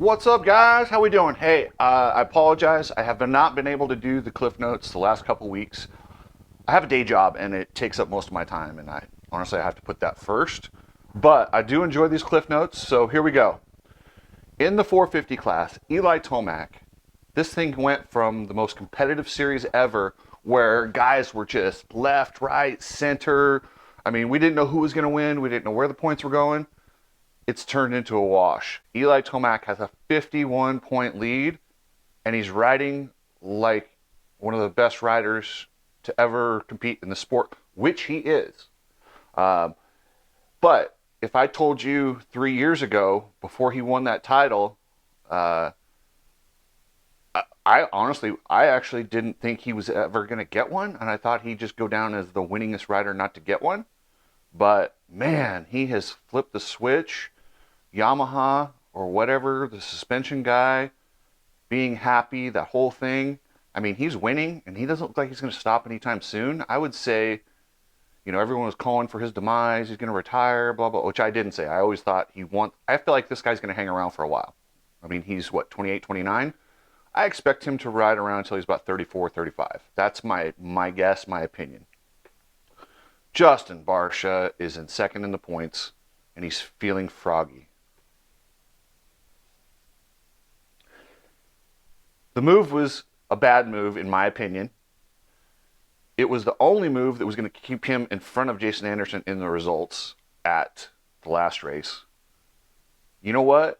What's up, guys? How we doing? Hey, I apologize. I have not been able to do the Cliff Notes the last couple weeks. I have a day job, and it takes up most of my time, and I honestly I have to put that first. But I do enjoy these Cliff Notes, so here we go. In the 450 class, Eli Tomac, this thing went from the most competitive series ever, where guys were just left, right, center. I mean, we didn't know who was going to win. We didn't know where the points were going. It's turned into a wash. Eli Tomac has a 51-point lead, and he's riding like one of the best riders to ever compete in the sport, which he is. Um, but if I told you 3 years ago, before he won that title, uh, I honestly, I actually didn't think he was ever going to get one, and I thought he'd just go down as the winningest rider not to get one. But man, he has flipped the switch. Yamaha or whatever, the suspension guy, being happy, that whole thing. I mean, he's winning, and he doesn't look like he's going to stop anytime soon. I would say, everyone was calling for his demise. He's going to retire, blah, blah, which I didn't say. I always thought I feel like this guy's going to hang around for a while. I mean, he's, 28, 29? I expect him to ride around until he's about 34, 35. That's my guess, my opinion. Justin Barcia is in second in the points, and he's feeling froggy. The move was a bad move, in my opinion. It was the only move that was going to keep him in front of Jason Anderson in the results at the last race. You know what?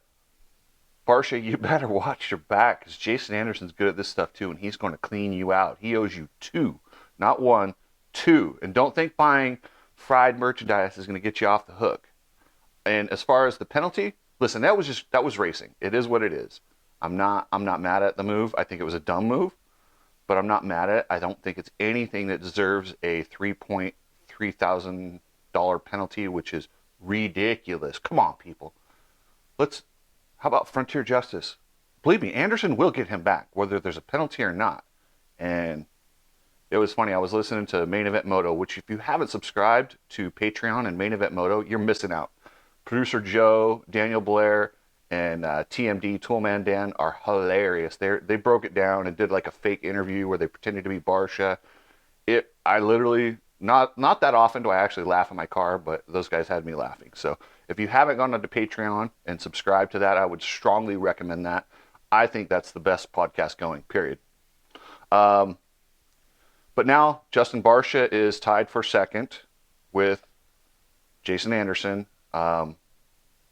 Barcia, you better watch your back, because Jason Anderson's good at this stuff too, and he's going to clean you out. He owes you two, not one, two. And don't think buying fried merchandise is going to get you off the hook. And as far as the penalty, listen, that was racing. It is what it is. I'm not mad at the move. I think it was a dumb move, but I'm not mad at it. I don't think it's anything that deserves a $3,300 penalty, which is ridiculous. Come on, people. How about frontier justice? Believe me, Anderson will get him back, whether there's a penalty or not. And it was funny. I was listening to Main Event Moto, which if you haven't subscribed to Patreon and Main Event Moto, you're missing out. Producer Joe, Daniel Blair, and TMD, Toolman Dan, are hilarious. They broke it down and did like a fake interview where they pretended to be Barcia. I literally, not that often do I actually laugh in my car, but those guys had me laughing. So if you haven't gone onto Patreon and subscribed to that, I would strongly recommend that. I think that's the best podcast going, period. But now Justin Barcia is tied for second with Jason Anderson.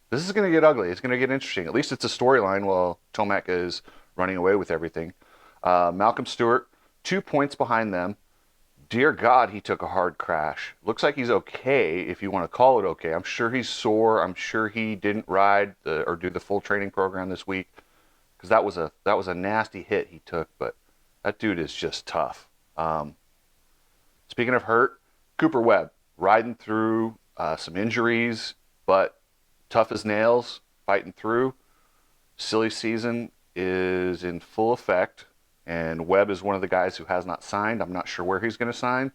This is going to get ugly. It's going to get interesting. At least it's a storyline while Tomac is running away with everything. Malcolm Stewart, 2 points behind them. Dear God, he took a hard crash. Looks like he's okay, if you want to call it okay. I'm sure he's sore. I'm sure he didn't ride or do the full training program this week, because that was a nasty hit he took. But that dude is just tough. Speaking of hurt, Cooper Webb riding through some injuries, but tough as nails, fighting through. Silly season is in full effect, and Webb is one of the guys who has not signed. I'm not sure where he's going to sign.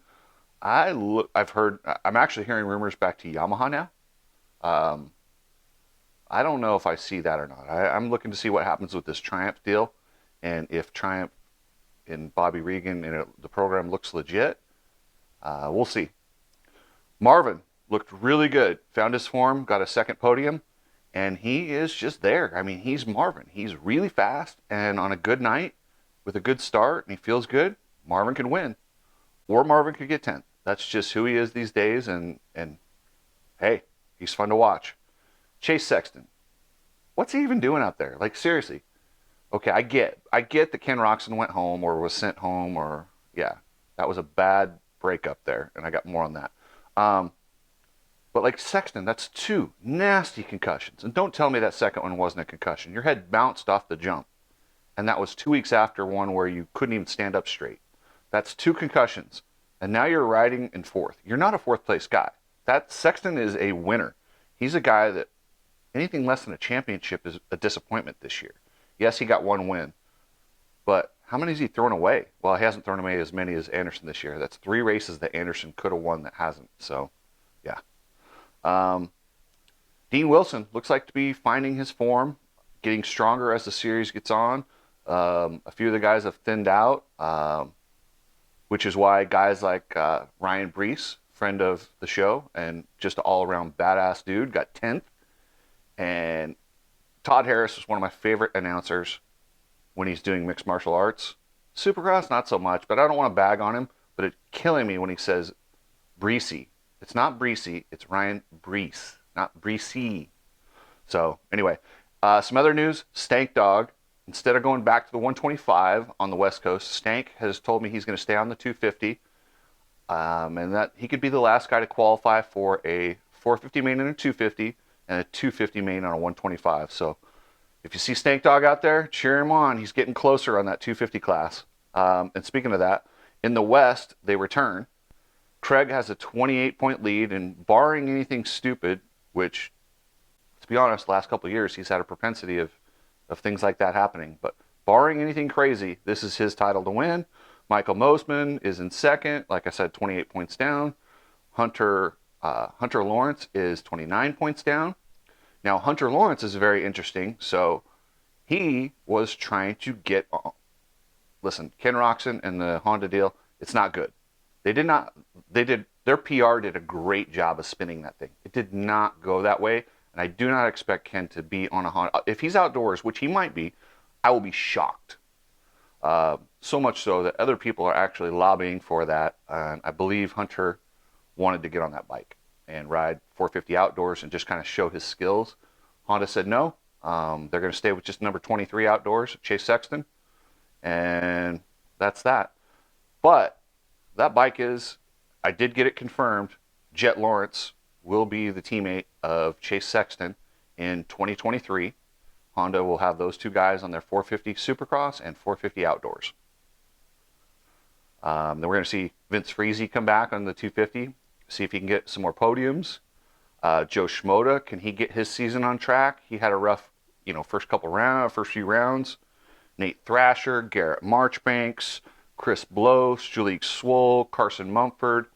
I'm actually hearing rumors back to Yamaha now. I don't know if I see that or not. I'm looking to see what happens with this Triumph deal, and if Triumph and Bobby Regan and the program looks legit. We'll see. Marvin looked really good. Found his form, got a second podium, and he is just there. I mean, he's Marvin. He's really fast, and on a good night with a good start, and he feels good, Marvin can win. Or Marvin could get 10th. That's just who he is these days, and hey, he's fun to watch. Chase Sexton. What's he even doing out there? Like, seriously. Okay, I get that Ken Roxon went home or was sent home, or, yeah, that was a bad breakup there, and I got more on that. But like Sexton, that's 2 nasty concussions. And don't tell me that second one wasn't a concussion. Your head bounced off the jump. And that was 2 weeks after one where you couldn't even stand up straight. That's 2 concussions. And now you're riding in 4th. You're not a 4th place guy. That Sexton is a winner. He's a guy that anything less than a championship is a disappointment this year. Yes, he got 1 win. But how many has he thrown away? Well, he hasn't thrown away as many as Anderson this year. That's 3 races that Anderson could have won that hasn't. So, yeah. Dean Wilson looks like to be finding his form. getting stronger as the series gets on. A few of the guys have thinned out, which is why guys like Ryan Brees, friend of the show and just an all-around badass dude, got 10th. And Todd Harris is one of my favorite announcers when he's doing mixed martial arts. Supercross, not so much, but I don't want to bag on him. But it's killing me when he says Breesy. It's not Breesy, it's Ryan Brees, not Breesy. So anyway, some other news. Stank Dog, instead of going back to the 125 on the West Coast, Stank has told me he's going to stay on the 250, and that he could be the last guy to qualify for a 450 main and a 250, and a 250 main on a 125. So if you see Stank Dog out there, cheer him on. He's getting closer on that 250 class. And speaking of that, in the West, they return. Craig has a 28-point lead, and barring anything stupid, which, to be honest, last couple of years, he's had a propensity of things like that happening. But barring anything crazy, this is his title to win. Michael Mosman is in second. Like I said, 28 points down. Hunter Lawrence is 29 points down. Now, Hunter Lawrence is very interesting. So he was trying to get on. Listen, Ken Roxon and the Honda deal, it's not good. Their PR did a great job of spinning that thing. It did not go that way. And I do not expect Ken to be on a Honda. If he's outdoors, which he might be, I will be shocked. So much so that other people are actually lobbying for that. And I believe Hunter wanted to get on that bike and ride 450 outdoors and just kind of show his skills. Honda said no. They're going to stay with just number 23 outdoors, Chase Sexton. And that's that. But that bike is, I did get it confirmed, Jett Lawrence will be the teammate of Chase Sexton in 2023. Honda will have those two guys on their 450 Supercross and 450 outdoors. Then we're going to see Vince Friese come back on the 250, see if he can get some more podiums. Joe Schmoda, can he get his season on track? He had a rough, first few rounds. Nate Thrasher, Garrett Marchbanks, Chris Blow, Julie Swoll, Carson Mumford.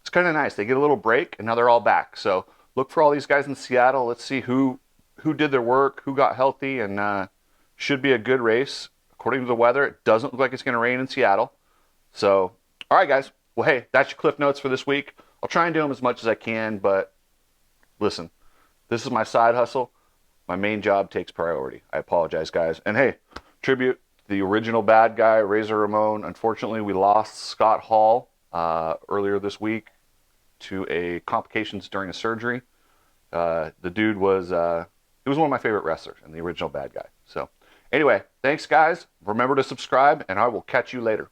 It's kind of nice. They get a little break, and now they're all back. So look for all these guys in Seattle. Let's see who did their work, who got healthy, and should be a good race. According to the weather, it doesn't look like it's going to rain in Seattle. So, all right, guys. Well, hey, that's your Cliff Notes for this week. I'll try and do them as much as I can, but listen, this is my side hustle. My main job takes priority. I apologize, guys. And hey, tribute to the original bad guy, Razor Ramon. Unfortunately, we lost Scott Hall earlier this week to complications during a surgery. The dude was he was one of my favorite wrestlers and the original bad guy. So anyway, thanks, guys. Remember to subscribe, and I will catch you later.